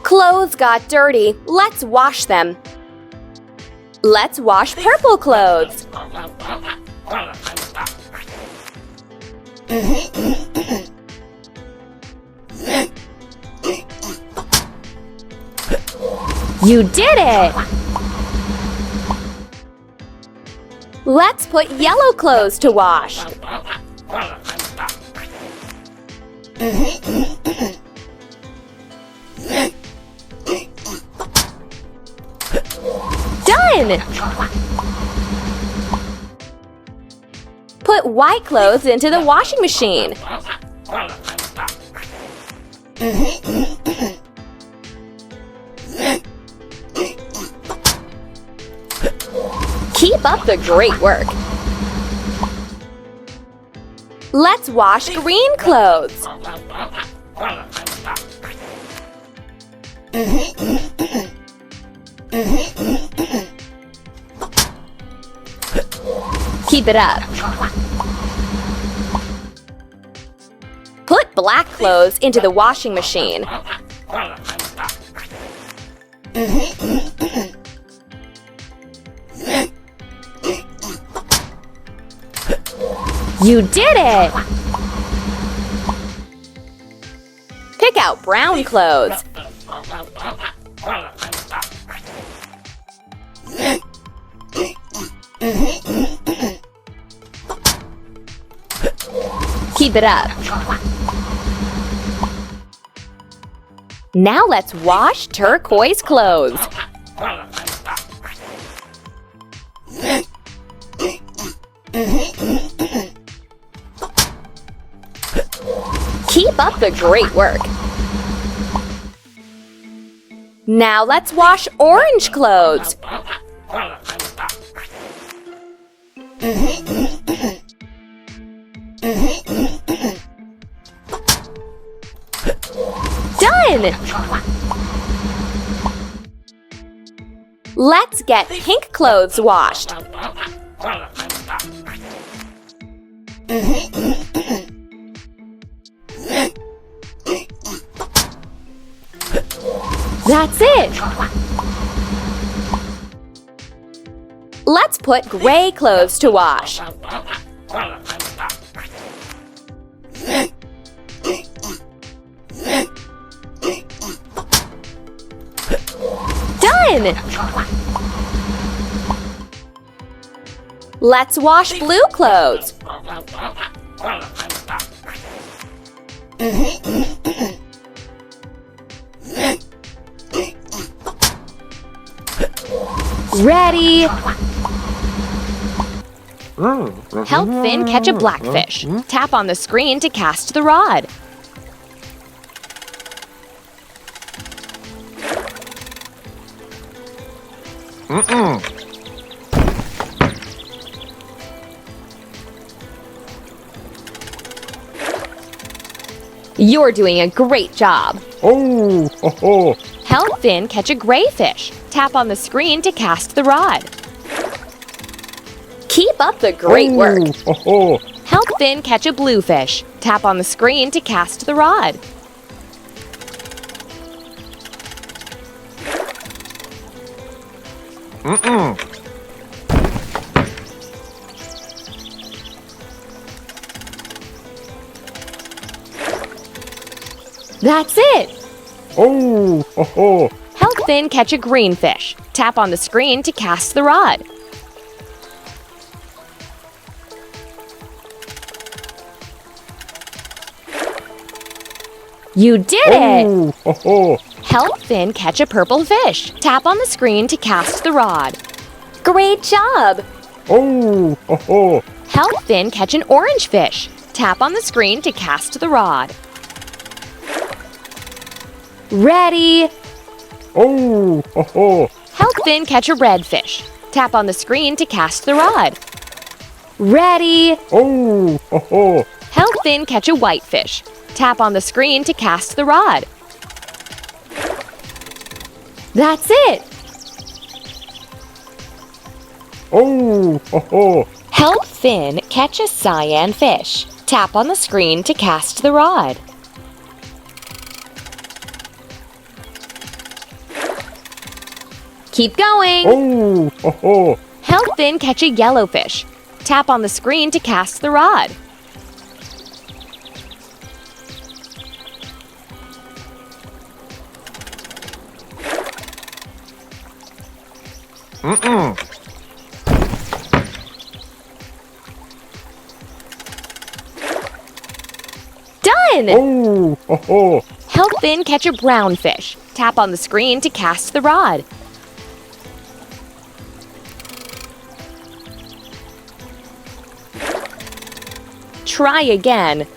Clothes got dirty. Let's wash them. Let's wash purple clothes. You did it! Let's put yellow clothes to wash. Done! Put white clothes into the washing machine. Keep up the great work. Let's wash green clothes. Keep it up. Put black clothes into the washing machine. You did it! Pick out brown clothes. Keep it up. Now let's wash turquoise clothes. Keep up the great work. Now let's wash orange clothes. Done! Let's get pink clothes washed. That's it! Let's put gray clothes to wash. Done! Let's wash blue clothes. Ready! Help Finn catch a blackfish. Tap on the screen to cast the rod. You're doing a great job. Help Finn catch a gray fish. Tap on the screen to cast the rod. Keep up the great work. Help Finn catch a blue fish. Tap on the screen to cast the rod. That's it! Help Finn catch a green fish. Tap on the screen to cast the rod. You did it! Help Finn catch a purple fish. Tap on the screen to cast the rod. Great job! Help Finn catch an orange fish. Tap on the screen to cast the rod. Ready! Help Finn catch a red fish. Tap on the screen to cast the rod. Ready! Help Finn catch a white fish. Tap on the screen to cast the rod. That's it! Help Finn catch a cyan fish. Tap on the screen to cast the rod. Keep going. Oh, ho, ho. Help Finn catch a yellow fish. Tap on the screen to cast the rod. Done! Oh, ho, ho. Help Finn catch a brown fish. Tap on the screen to cast the rod. Try again.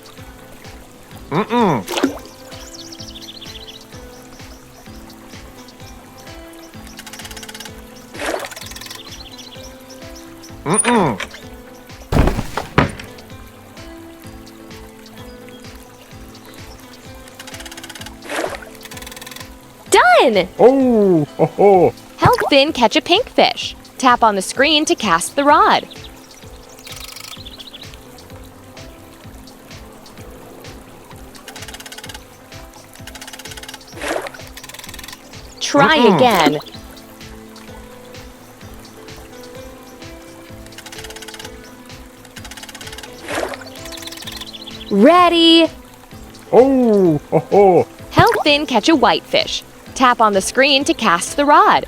Done! Oh, ho, ho. Help Finn catch a pink fish. Tap on the screen to cast the rod. Try again. Ready? Oh, ho, ho. Help Finn catch a white fish. Tap on the screen to cast the rod.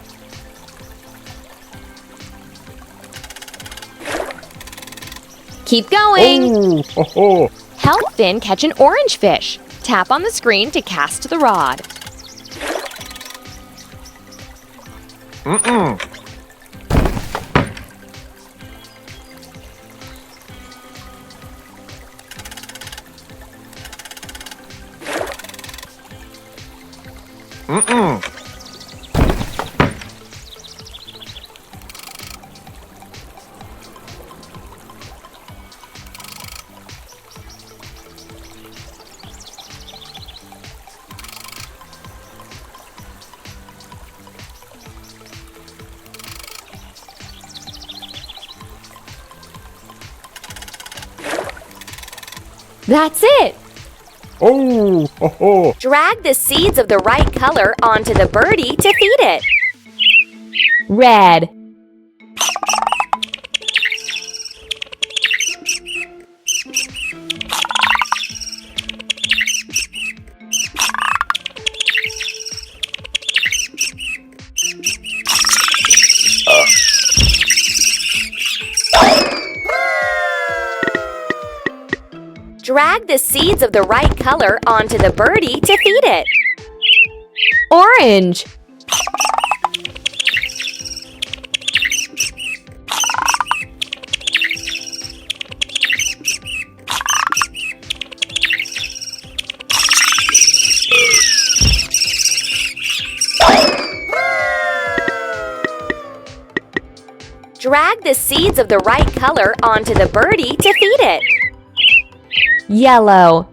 Keep going. Oh, ho, ho. Help Finn catch an orange fish. Tap on the screen to cast the rod. That's it! Oh, ho, ho. Drag the seeds of the right color onto the birdie to feed it. Red. Drag the seeds of the right color onto the birdie to feed it. Orange. Drag the seeds of the right color onto the birdie to feed it. Yellow.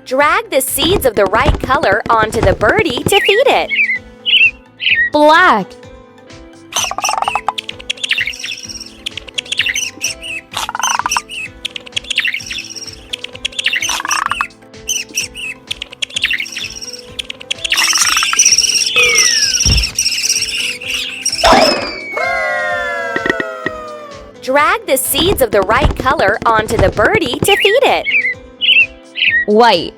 Drag the seeds of the right color onto the birdie to feed it. Black. Drag the seeds of the right color onto the birdie to feed it. White.